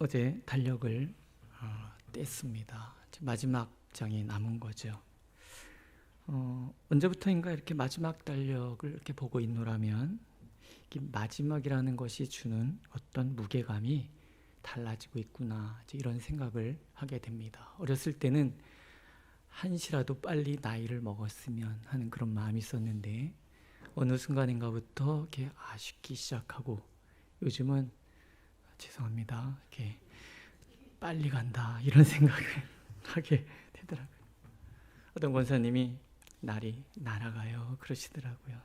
어제 달력을 뗐습니다. 마지막 장이 남은 거죠. 언제부터인가 이렇게 마지막 달력을 이렇게 보고 있노라면 마지막이라는 것이 주는 어떤 무게감이 달라지고 있구나, 이런 생각을 하게 됩니다. 어렸을 때는 한시라도 빨리 나이를 먹었으면 하는 그런 마음이 있었는데 어느 순간인가부터 이렇게 아쉽기 시작하고, 요즘은 죄송합니다, 이렇게 빨리 간다, 이런 생각을 하게 되더라고요. 어떤 권사님이 날이 날아가요 그러시더라고요.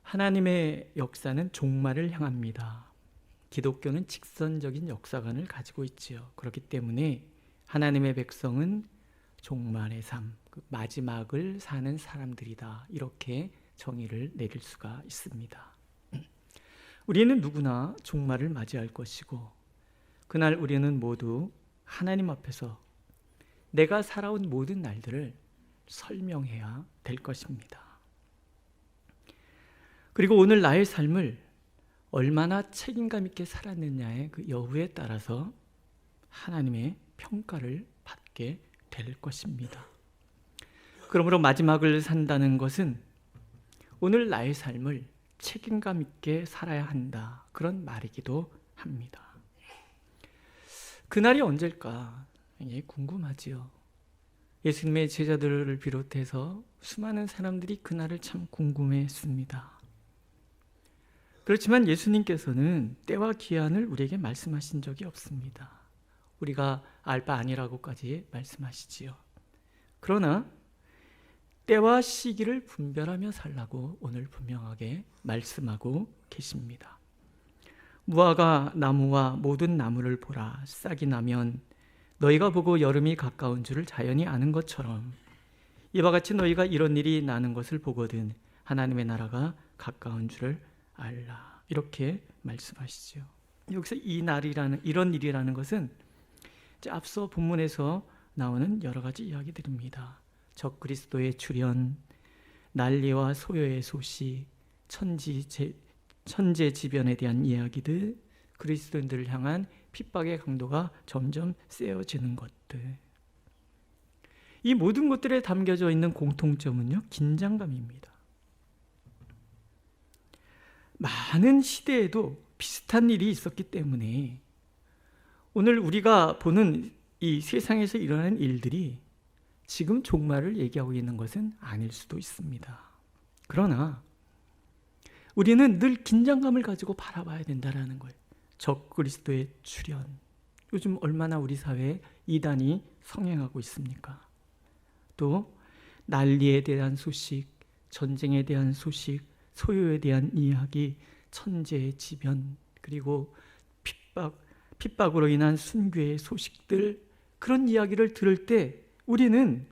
하나님의 역사는 종말을 향합니다. 기독교는 직선적인 역사관을 가지고 있지요. 그렇기 때문에 하나님의 백성은 종말의 삶, 마지막을 사는 사람들이다, 이렇게 정의를 내릴 수가 있습니다. 우리는 누구나 종말을 맞이할 것이고, 그날 우리는 모두 하나님 앞에서 내가 살아온 모든 날들을 설명해야 될 것입니다. 그리고 오늘 나의 삶을 얼마나 책임감 있게 살았느냐의 그 여부에 따라서 하나님의 평가를 받게 될 것입니다. 그러므로 마지막을 산다는 것은 오늘 나의 삶을 책임감 있게 살아야 한다, 그런 말이기도 합니다. 그날이 언제일까 굉장히 궁금하지요. 예수님의 제자들을 비롯해서 수많은 사람들이 그날을 참 궁금해했습니다. 그렇지만 예수님께서는 때와 기한을 우리에게 말씀하신 적이 없습니다. 우리가 알 바 아니라고까지 말씀하시지요. 그러나 때와 시기를 분별하며 살라고 오늘 분명하게 말씀하고 계십니다. 무화과 나무와 모든 나무를 보라. 싹이 나면 너희가 보고 여름이 가까운 줄을 자연히 아는 것처럼 이와 같이 너희가 이런 일이 나는 것을 보거든 하나님의 나라가 가까운 줄을 알라, 이렇게 말씀하시죠. 여기서 이 날이라는, 이런 일이라는 것은 앞서 본문에서 나오는 여러 가지 이야기들입니다. 적그리스도의 출현, 난리와 소요의 소식, 천재지변에 대한 이야기들, 그리스도인들을 향한 핍박의 강도가 점점 세어지는 것들, 이 모든 것들에 담겨져 있는 공통점은요, 긴장감입니다. 많은 시대에도 비슷한 일이 있었기 때문에 오늘 우리가 보는 이 세상에서 일어나는 일들이 지금 종말을 얘기하고 있는 것은 아닐 수도 있습니다. 그러나 우리는 늘 긴장감을 가지고 바라봐야 된다는 거예요. 적그리스도의 출현, 요즘 얼마나 우리 사회에 이단이 성행하고 있습니까? 또 난리에 대한 소식, 전쟁에 대한 소식, 소요에 대한 이야기, 천재의 지변, 그리고 핍박으로 인한 순교의 소식들, 그런 이야기를 들을 때 우리는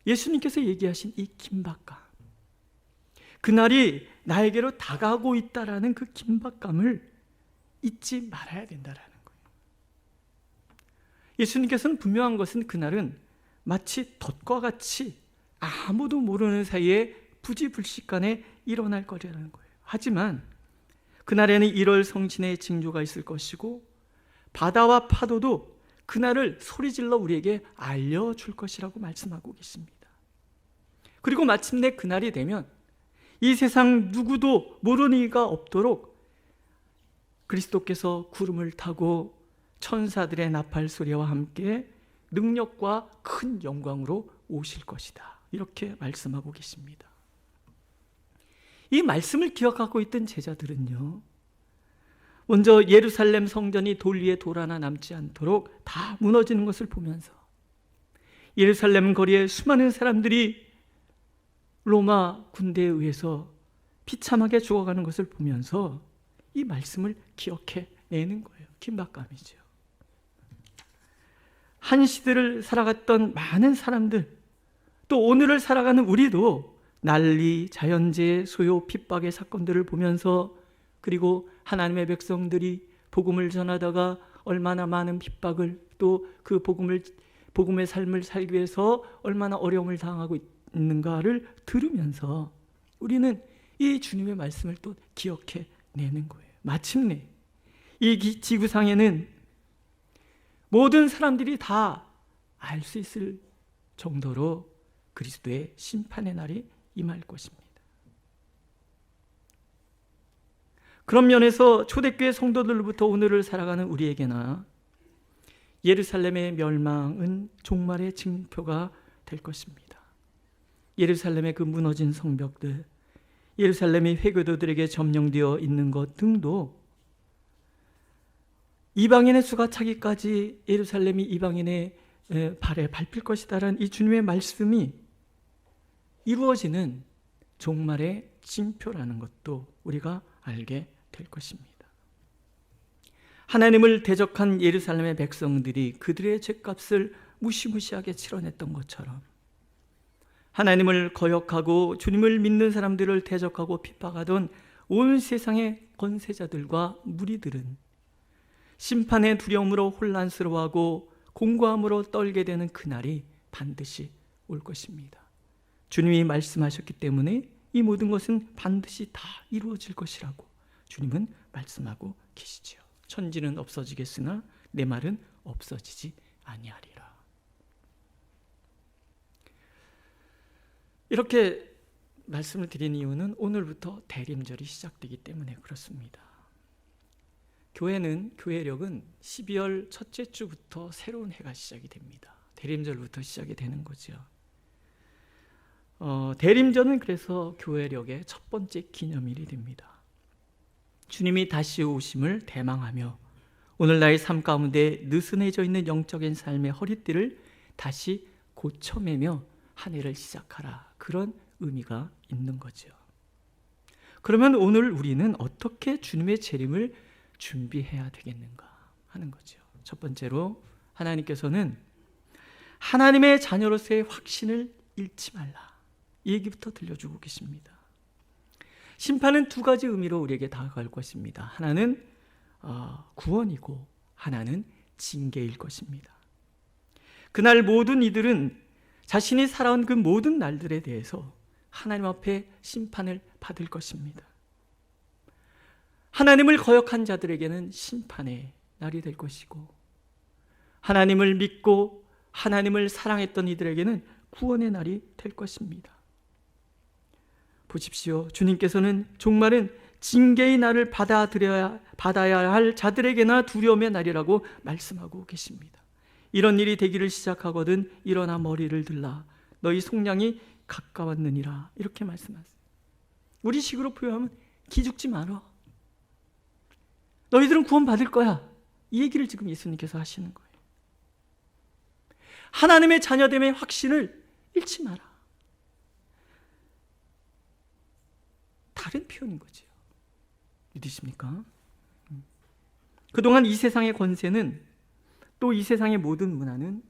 예수님께서 얘기하신 이 긴박감, 그날이 나에게로 다가오고 있다라는 그 긴박감을 잊지 말아야 된다라는 거예요. 예수님께서는 분명한 것은 그날은 마치 덫과 같이 아무도 모르는 사이에 부지불식간에 일어날 거라는 거예요. 하지만 그날에는 1월 성신의 징조가 있을 것이고 바다와 파도도 그날을 소리질러 우리에게 알려줄 것이라고 말씀하고 계십니다. 그리고 마침내 그날이 되면 이 세상 누구도 모르는 이가 없도록 그리스도께서 구름을 타고 천사들의 나팔 소리와 함께 능력과 큰 영광으로 오실 것이다, 이렇게 말씀하고 계십니다. 이 말씀을 기억하고 있던 제자들은요, 먼저 예루살렘 성전이 돌 위에 돌 하나 남지 않도록 다 무너지는 것을 보면서, 예루살렘 거리에 수많은 사람들이 로마 군대에 의해서 비참하게 죽어가는 것을 보면서 이 말씀을 기억해 내는 거예요. 긴박감이죠. 한 시대를 살아갔던 많은 사람들, 또 오늘을 살아가는 우리도 난리, 자연재해, 소요, 핍박의 사건들을 보면서, 그리고 하나님의 백성들이 복음을 전하다가 얼마나 많은 핍박을, 또 그 복음의 삶을 살기 위해서 얼마나 어려움을 당하고 있는가를 들으면서 우리는 이 주님의 말씀을 또 기억해 내는 거예요. 마침내 이 지구상에는 모든 사람들이 다 알 수 있을 정도로 그리스도의 심판의 날이 임할 것입니다. 그런 면에서 초대교회 성도들로부터 오늘을 살아가는 우리에게나 예루살렘의 멸망은 종말의 징표가 될 것입니다. 예루살렘의 그 무너진 성벽들, 예루살렘이 회교도들에게 점령되어 있는 것 등도 이방인의 수가 차기까지 예루살렘이 이방인의 발에 밟힐 것이다라는 이 주님의 말씀이 이루어지는 종말의 징표라는 것도 우리가 알게 될 것입니다. 하나님을 대적한 예루살렘의 백성들이 그들의 죄값을 무시무시하게 치러냈던 것처럼 하나님을 거역하고 주님을 믿는 사람들을 대적하고 핍박하던 온 세상의 권세자들과 무리들은 심판의 두려움으로 혼란스러워하고 공고함으로 떨게 되는 그날이 반드시 올 것입니다. 주님이 말씀하셨기 때문에 이 모든 것은 반드시 다 이루어질 것이라고 주님은 말씀하고 계시지요. 천지는 없어지겠으나 내 말은 없어지지 아니하리라. 이렇게 말씀을 드린 이유는 오늘부터 대림절이 시작되기 때문에 그렇습니다. 교회력은 12월 첫째 주부터 새로운 해가 시작이 됩니다. 대림절부터 시작이 되는 거죠. 대림절은 그래서 교회력의 첫 번째 기념일이 됩니다. 주님이 다시 오심을 대망하며 오늘 나의 삶 가운데 느슨해져 있는 영적인 삶의 허리띠를 다시 고쳐매며 한 해를 시작하라. 그런 의미가 있는 거죠. 그러면 오늘 우리는 어떻게 주님의 재림을 준비해야 되겠는가 하는 거죠. 첫 번째로 하나님께서는 하나님의 자녀로서의 확신을 잃지 말라. 이 얘기부터 들려주고 계십니다. 심판은 두 가지 의미로 우리에게 다가갈 것입니다. 하나는 구원이고 하나는 징계일 것입니다. 그날 모든 이들은 자신이 살아온 그 모든 날들에 대해서 하나님 앞에 심판을 받을 것입니다. 하나님을 거역한 자들에게는 심판의 날이 될 것이고 하나님을 믿고 하나님을 사랑했던 이들에게는 구원의 날이 될 것입니다. 보십시오. 주님께서는 종말은 징계의 날을 받아야 할 자들에게나 두려움의 날이라고 말씀하고 계십니다. 이런 일이 되기를 시작하거든 일어나 머리를 들라 너희 속량이 가까웠느니라 이렇게 말씀하세요. 우리 식으로 표현하면 기죽지 말어. 너희들은 구원 받을 거야. 이 얘기를 지금 예수님께서 하시는 거예요. 하나님의 자녀됨의 확신을 잃지 마라. 다른 표현인 거죠. 믿으십니까? 그동안 이 세상의 권세는 또 이 세상의 모든 문화는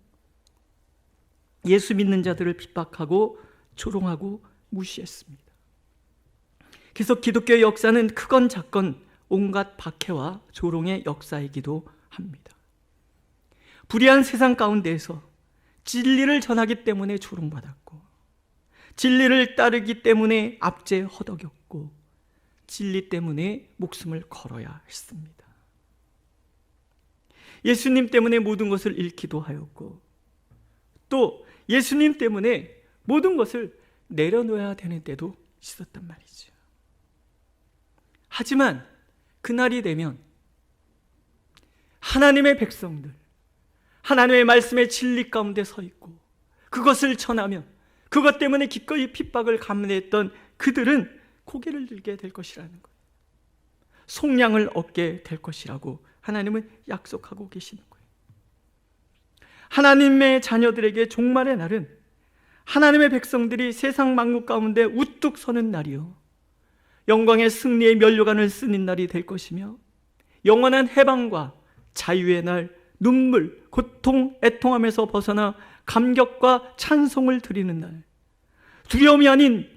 예수 믿는 자들을 핍박하고 조롱하고 무시했습니다. 그래서 기독교의 역사는 크건 작건 온갖 박해와 조롱의 역사이기도 합니다. 불의한 세상 가운데에서 진리를 전하기 때문에 조롱받았고 진리를 따르기 때문에 압제 허덕였고 진리 때문에 목숨을 걸어야 했습니다. 예수님 때문에 모든 것을 잃기도 하였고 또 예수님 때문에 모든 것을 내려놓아야 되는 때도 있었단 말이죠. 하지만 그날이 되면 하나님의 백성들, 하나님의 말씀의 진리 가운데 서 있고 그것을 전하며 그것 때문에 기꺼이 핍박을 감내했던 그들은 고개를 들게 될 것이라는 거예요. 속량을 얻게 될 것이라고 하나님은 약속하고 계시는 거예요. 하나님의 자녀들에게 종말의 날은 하나님의 백성들이 세상 만국 가운데 우뚝 서는 날이요 영광의 승리의 면류관을 쓰는 날이 될 것이며 영원한 해방과 자유의 날, 눈물, 고통, 애통함에서 벗어나 감격과 찬송을 드리는 날, 두려움이 아닌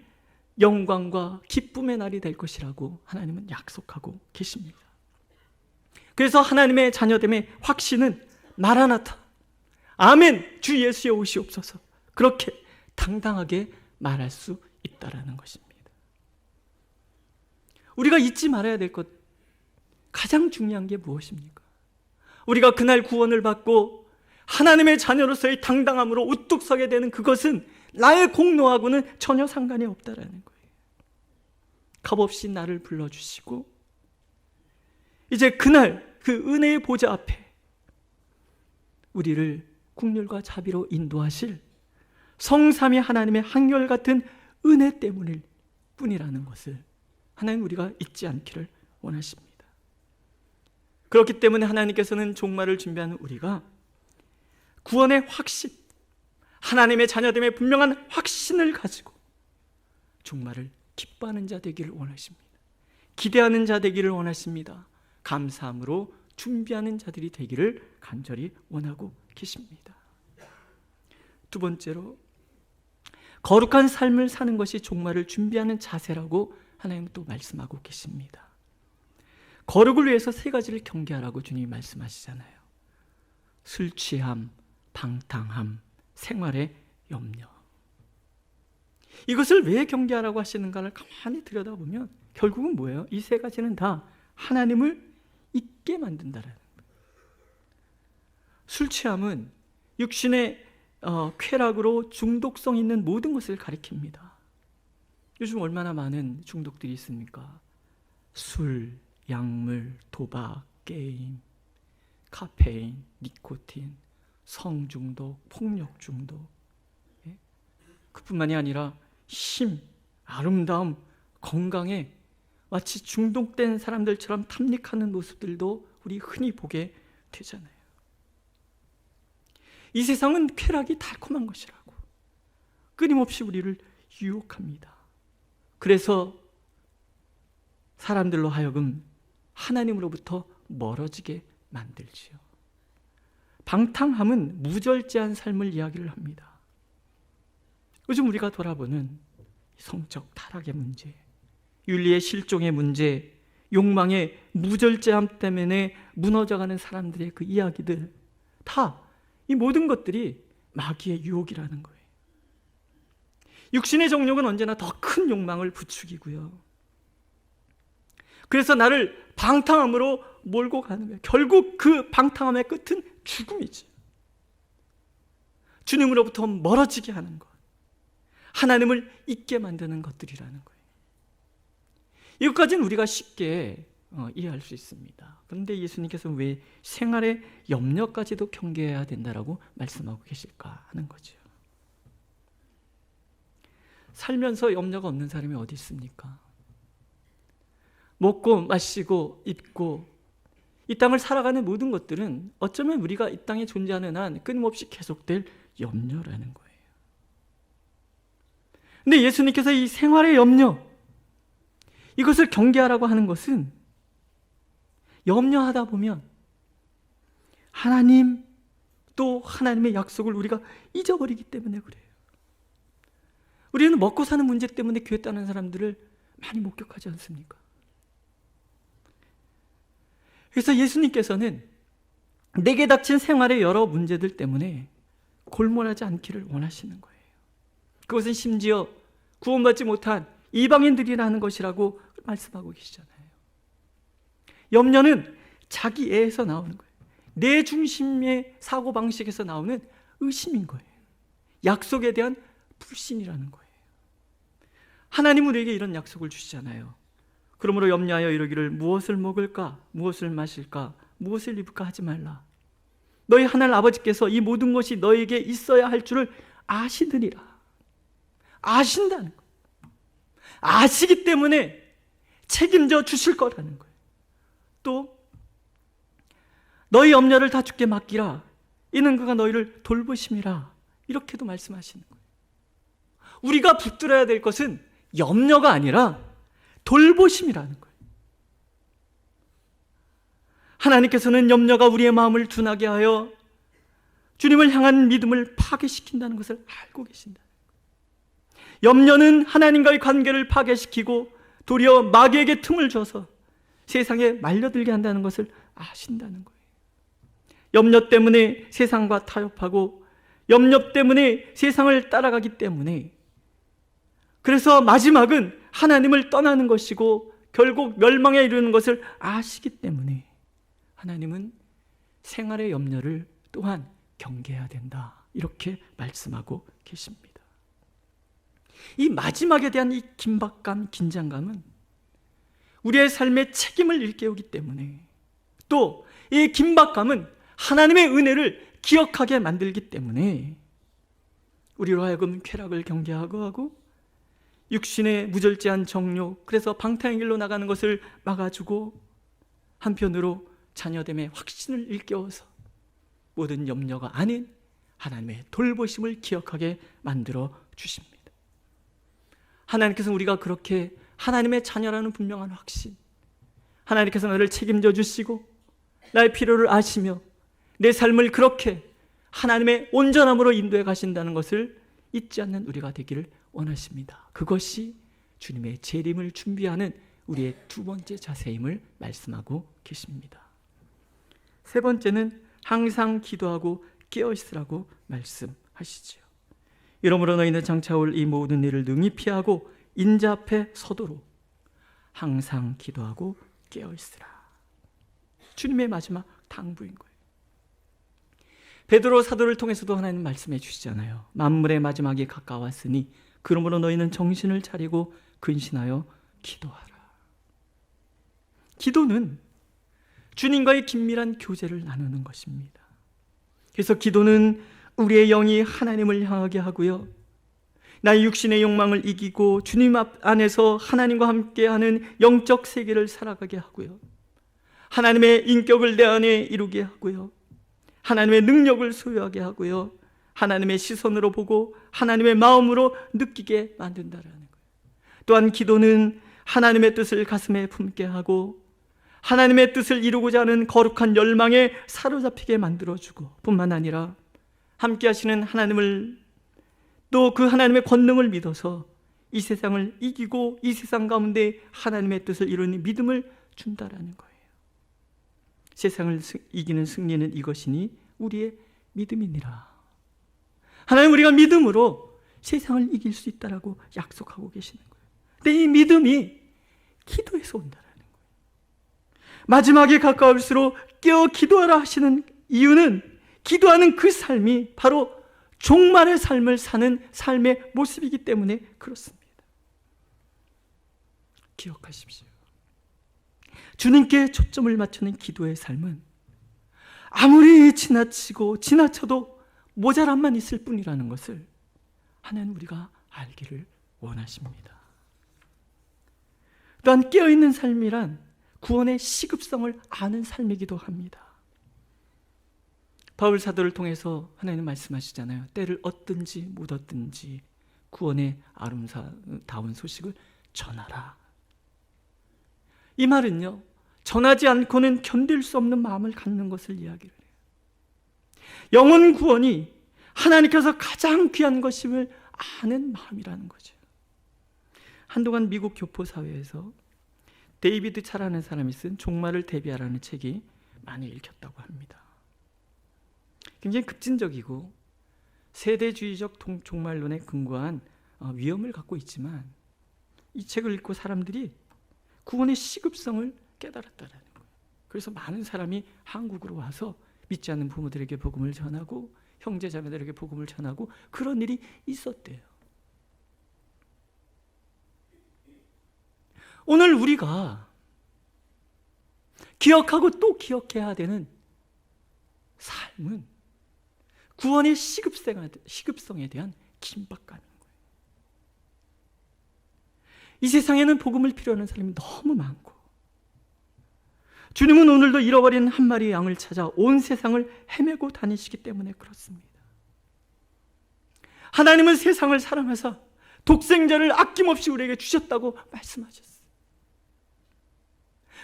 영광과 기쁨의 날이 될 것이라고 하나님은 약속하고 계십니다. 그래서 하나님의 자녀됨의 확신은 마라나타, 아멘, 주 예수의 오시옵소서, 그렇게 당당하게 말할 수 있다라는 것입니다. 우리가 잊지 말아야 될 것 가장 중요한 게 무엇입니까? 우리가 그날 구원을 받고 하나님의 자녀로서의 당당함으로 우뚝 서게 되는 그것은 나의 공로하고는 전혀 상관이 없다라는 거예요. 값없이 나를 불러주시고 이제 그날 그 은혜의 보좌 앞에 우리를 국률과 자비로 인도하실 성삼위 하나님의 한결같은 은혜 때문일 뿐이라는 것을 하나님 우리가 잊지 않기를 원하십니다. 그렇기 때문에 하나님께서는 종말을 준비하는 우리가 구원의 확신, 하나님의 자녀됨의 분명한 확신을 가지고 종말을 기뻐하는 자 되기를 원하십니다. 기대하는 자 되기를 원하십니다. 감사함으로 준비하는 자들이 되기를 간절히 원하고 계십니다. 두 번째로 거룩한 삶을 사는 것이 종말을 준비하는 자세라고 하나님은 또 말씀하고 계십니다. 거룩을 위해서 세 가지를 경계하라고 주님이 말씀하시잖아요. 술 취함, 방탕함, 생활의 염려. 이것을 왜 경계하라고 하시는가를 가만히 들여다보면 결국은 뭐예요? 이 세 가지는 다 하나님을 잊게 만든다라는 거예요. 술 취함은 육신의 쾌락으로 중독성 있는 모든 것을 가리킵니다. 요즘 얼마나 많은 중독들이 있습니까? 술, 약물, 도박, 게임, 카페인, 니코틴, 성중독, 폭력중독. 그뿐만이 아니라 힘, 아름다움, 건강에 마치 중독된 사람들처럼 탐닉하는 모습들도 우리 흔히 보게 되잖아요. 이 세상은 쾌락이 달콤한 것이라고 끊임없이 우리를 유혹합니다. 그래서 사람들로 하여금 하나님으로부터 멀어지게 만들지요. 방탕함은 무절제한 삶을 이야기를 합니다. 요즘 우리가 돌아보는 성적 타락의 문제, 윤리의 실종의 문제, 욕망의 무절제함 때문에 무너져가는 사람들의 그 이야기들, 다 이 모든 것들이 마귀의 유혹이라는 거예요. 육신의 정욕은 언제나 더 큰 욕망을 부추기고요. 그래서 나를 방탕함으로 몰고 가는 거예요. 결국 그 방탕함의 끝은 죽음이지. 주님으로부터 멀어지게 하는 것, 하나님을 잊게 만드는 것들이라는 거예요. 이것까지는 우리가 쉽게 이해할 수 있습니다. 그런데 예수님께서 왜 생활의 염려까지도 경계해야 된다라고 말씀하고 계실까 하는 거죠. 살면서 염려가 없는 사람이 어디 있습니까? 먹고 마시고 입고 이 땅을 살아가는 모든 것들은 어쩌면 우리가 이 땅에 존재하는 한 끊임없이 계속될 염려라는 거예요. 근데 예수님께서 이 생활의 염려, 이것을 경계하라고 하는 것은 염려하다 보면 하나님 또 하나님의 약속을 우리가 잊어버리기 때문에 그래요. 우리는 먹고 사는 문제 때문에 교회 떠나는 사람들을 많이 목격하지 않습니까? 그래서 예수님께서는 내게 닥친 생활의 여러 문제들 때문에 골몰하지 않기를 원하시는 거예요. 그것은 심지어 구원받지 못한 이방인들이라는 것이라고 말씀하고 계시잖아요. 염려는 자기 애에서 나오는 거예요. 내 중심의 사고방식에서 나오는 의심인 거예요. 약속에 대한 불신이라는 거예요. 하나님은 우리에게 이런 약속을 주시잖아요. 그러므로 염려하여 이르기를 무엇을 먹을까, 무엇을 마실까, 무엇을 입을까 하지 말라. 너희 하늘 아버지께서 이 모든 것이 너에게 있어야 할 줄을 아시느니라. 아신다는 거예요. 아시기 때문에 책임져 주실 거라는 거예요. 또 너희 염려를 다 주께 맡기라. 이는 그가 너희를 돌보심이라. 이렇게도 말씀하시는 거예요. 우리가 붙들어야 될 것은 염려가 아니라 돌보심이라는 거예요. 하나님께서는 염려가 우리의 마음을 둔하게 하여 주님을 향한 믿음을 파괴시킨다는 것을 알고 계신다. 염려는 하나님과의 관계를 파괴시키고 도리어 마귀에게 틈을 줘서 세상에 말려들게 한다는 것을 아신다는 거예요. 염려 때문에 세상과 타협하고 염려 때문에 세상을 따라가기 때문에 그래서 마지막은 하나님을 떠나는 것이고 결국 멸망에 이르는 것을 아시기 때문에 하나님은 생활의 염려를 또한 경계해야 된다, 이렇게 말씀하고 계십니다. 이 마지막에 대한 이 긴박감, 긴장감은 우리의 삶의 책임을 일깨우기 때문에, 또 이 긴박감은 하나님의 은혜를 기억하게 만들기 때문에 우리로 하여금 쾌락을 경계하고 하고 육신의 무절제한 정욕, 그래서 방탕의 길로 나가는 것을 막아주고, 한편으로 자녀됨의 확신을 일깨워서 모든 염려가 아닌 하나님의 돌보심을 기억하게 만들어 주십니다. 하나님께서 우리가 그렇게 하나님의 자녀라는 분명한 확신, 하나님께서 나를 책임져 주시고 나의 필요를 아시며 내 삶을 그렇게 하나님의 온전함으로 인도해 가신다는 것을 잊지 않는 우리가 되기를 원하십니다. 그것이 주님의 재림을 준비하는 우리의 두 번째 자세임을 말씀하고 계십니다. 세 번째는 항상 기도하고 깨어 있으라고 말씀하시지요. 이러므로 너희는 장차올 이 모든 일을 능히 피하고 인자 앞에 서도록 항상 기도하고 깨어 있으라. 주님의 마지막 당부인 거예요. 베드로 사도를 통해서도 하나님 말씀해 주시잖아요. 만물의 마지막이 가까웠으니 그러므로 너희는 정신을 차리고 근신하여 기도하라. 기도는 주님과의 긴밀한 교제를 나누는 것입니다. 그래서 기도는 우리의 영이 하나님을 향하게 하고요, 나의 육신의 욕망을 이기고 주님 안에서 하나님과 함께하는 영적 세계를 살아가게 하고요, 하나님의 인격을 내 안에 이루게 하고요, 하나님의 능력을 소유하게 하고요, 하나님의 시선으로 보고 하나님의 마음으로 느끼게 만든다라는 거예요. 또한 기도는 하나님의 뜻을 가슴에 품게 하고 하나님의 뜻을 이루고자 하는 거룩한 열망에 사로잡히게 만들어주고, 뿐만 아니라 함께 하시는 하나님을, 또 그 하나님의 권능을 믿어서 이 세상을 이기고 이 세상 가운데 하나님의 뜻을 이루는 믿음을 준다라는 거예요. 세상을 이기는 승리는 이것이니 우리의 믿음이니라. 하나님, 우리가 믿음으로 세상을 이길 수 있다라고 약속하고 계시는 거예요. 근데 이 믿음이 기도에서 온다라는 거예요. 마지막에 가까울수록 깨어 기도하라 하시는 이유는 기도하는 그 삶이 바로 종말의 삶을 사는 삶의 모습이기 때문에 그렇습니다. 기억하십시오. 주님께 초점을 맞추는 기도의 삶은 아무리 지나쳐도 모자람만 있을 뿐이라는 것을 하나님 우리가 알기를 원하십니다. 또한 깨어있는 삶이란 구원의 시급성을 아는 삶이기도 합니다. 바울 사도를 통해서 하나님 말씀하시잖아요. 때를 얻든지 못 얻든지 구원의 아름다운 소식을 전하라. 이 말은요, 전하지 않고는 견딜 수 없는 마음을 갖는 것을 이야기를 해요. 영혼 구원이 하나님께서 가장 귀한 것임을 아는 마음이라는 거죠. 한동안 미국 교포 사회에서 데이비드 차라는 사람이 쓴 종말을 대비하라는 책이 많이 읽혔다고 합니다. 굉장히 급진적이고 세대주의적 종말론에 근거한 위험을 갖고 있지만, 이 책을 읽고 사람들이 구원의 시급성을 깨달았다는 거예요. 그래서 많은 사람이 한국으로 와서 믿지 않는 부모들에게 복음을 전하고 형제 자매들에게 복음을 전하고 그런 일이 있었대요. 오늘 우리가 기억하고 또 기억해야 되는 삶은 구원의 시급성에 대한 긴박감인 거예요. 이 세상에는 복음을 필요하는 사람이 너무 많고, 주님은 오늘도 잃어버린 한 마리의 양을 찾아 온 세상을 헤매고 다니시기 때문에 그렇습니다. 하나님은 세상을 사랑하사 독생자를 아낌없이 우리에게 주셨다고 말씀하셨어요.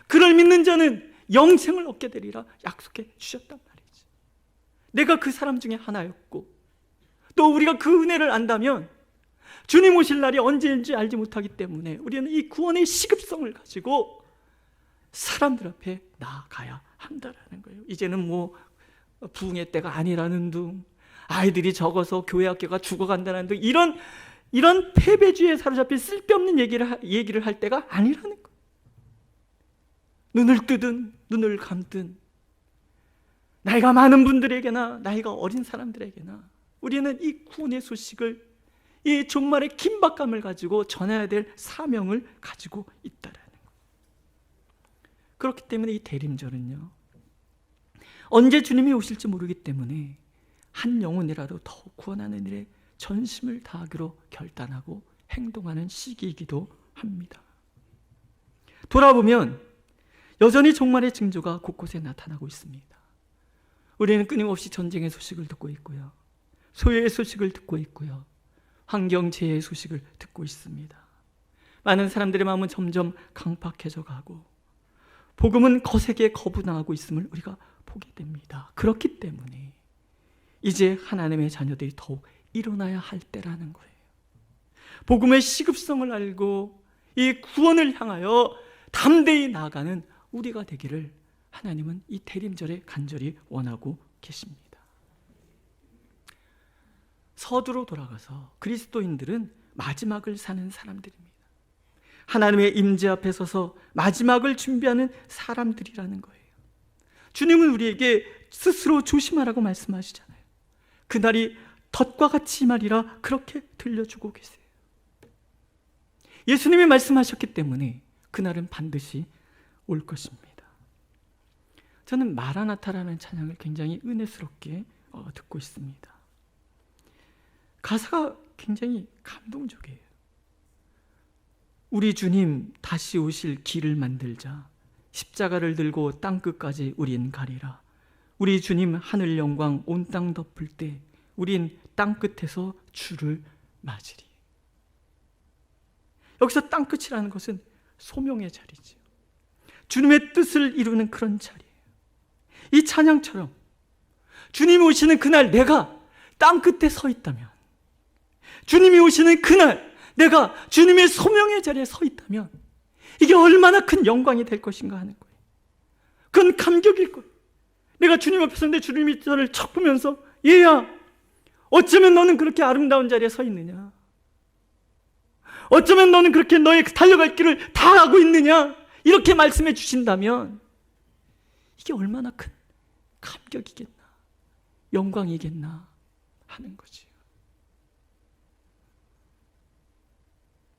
그를 믿는 자는 영생을 얻게 되리라 약속해 주셨단 말이죠. 내가 그 사람 중에 하나였고, 또 우리가 그 은혜를 안다면 주님 오실 날이 언제인지 알지 못하기 때문에 우리는 이 구원의 시급성을 가지고 사람들 앞에 나아가야 한다라는 거예요. 이제는 뭐 부흥의 때가 아니라는 둥, 아이들이 적어서 교회 학교가 죽어간다는 둥, 이런 패배주의에 사로잡힌 쓸데없는 얘기를 할 때가 아니라는 거예요. 눈을 뜨든 눈을 감든 나이가 많은 분들에게나 나이가 어린 사람들에게나 우리는 이 구원의 소식을, 이 종말의 긴박감을 가지고 전해야 될 사명을 가지고 있다라는 거예요. 그렇기 때문에 이 대림절은요, 언제 주님이 오실지 모르기 때문에 한 영혼이라도 더 구원하는 일에 전심을 다하기로 결단하고 행동하는 시기이기도 합니다. 돌아보면 여전히 종말의 징조가 곳곳에 나타나고 있습니다. 우리는 끊임없이 전쟁의 소식을 듣고 있고요, 소외의 소식을 듣고 있고요, 환경재해의 소식을 듣고 있습니다. 많은 사람들의 마음은 점점 강팍해져 가고 복음은 거세게 거부당하고 있음을 우리가 보게 됩니다. 그렇기 때문에 이제 하나님의 자녀들이 더욱 일어나야 할 때라는 거예요. 복음의 시급성을 알고 이 구원을 향하여 담대히 나아가는 우리가 되기를 하나님은 이 대림절에 간절히 원하고 계십니다. 서두로 돌아가서 그리스도인들은 마지막을 사는 사람들입니다. 하나님의 임재 앞에 서서 마지막을 준비하는 사람들이라는 거예요. 주님은 우리에게 스스로 조심하라고 말씀하시잖아요. 그날이 덫과 같이 말이라 그렇게 들려주고 계세요. 예수님이 말씀하셨기 때문에 그날은 반드시 올 것입니다. 저는 마라나타라는 찬양을 굉장히 은혜스럽게 듣고 있습니다. 가사가 굉장히 감동적이에요. 우리 주님 다시 오실 길을 만들자. 십자가를 들고 땅끝까지 우린 가리라. 우리 주님 하늘 영광 온 땅 덮을 때 우린 땅끝에서 주를 맞으리. 여기서 땅끝이라는 것은 소명의 자리죠. 주님의 뜻을 이루는 그런 자리예요. 이 찬양처럼 주님이 오시는 그날 내가 땅끝에 서 있다면, 주님이 오시는 그날 내가 주님의 소명의 자리에 서 있다면 이게 얼마나 큰 영광이 될 것인가 하는 거예요. 그건 감격일 거예요. 내가 주님 앞에 서는데 주님이 저를 척 보면서 얘야, 어쩌면 너는 그렇게 아름다운 자리에 서 있느냐, 어쩌면 너는 그렇게 너의 달려갈 길을 다 하고 있느냐, 이렇게 말씀해 주신다면 이게 얼마나 큰 감격이겠나, 영광이겠나 하는 거지요.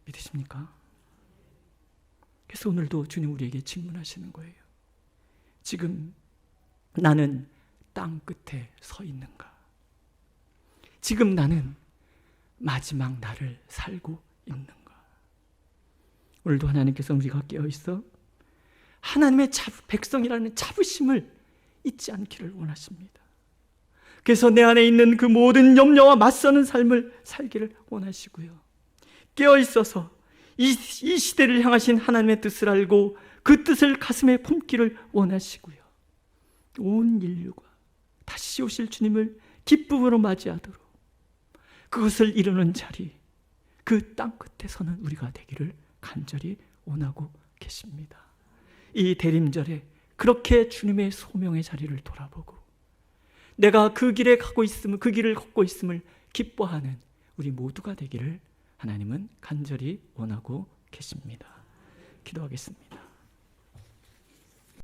믿으십니까? 그래서 오늘도 주님 우리에게 질문하시는 거예요. 지금 나는 땅 끝에 서 있는가? 지금 나는 마지막 날을 살고 있는가? 오늘도 하나님께서 우리가 깨어있어 하나님의 백성이라는 자부심을 잊지 않기를 원하십니다. 그래서 내 안에 있는 그 모든 염려와 맞서는 삶을 살기를 원하시고요, 깨어있어서 이 시대를 향하신 하나님의 뜻을 알고 그 뜻을 가슴에 품기를 원하시고요, 온 인류가 다시 오실 주님을 기쁨으로 맞이하도록 그것을 이루는 자리, 그 땅끝에 서는 우리가 되기를 간절히 원하고 계십니다. 이 대림절에 그렇게 주님의 소명의 자리를 돌아보고 내가 그 길에 가고 있음을, 그 길을 걷고 있음을 기뻐하는 우리 모두가 되기를 하나님은 간절히 원하고 계십니다. 기도하겠습니다.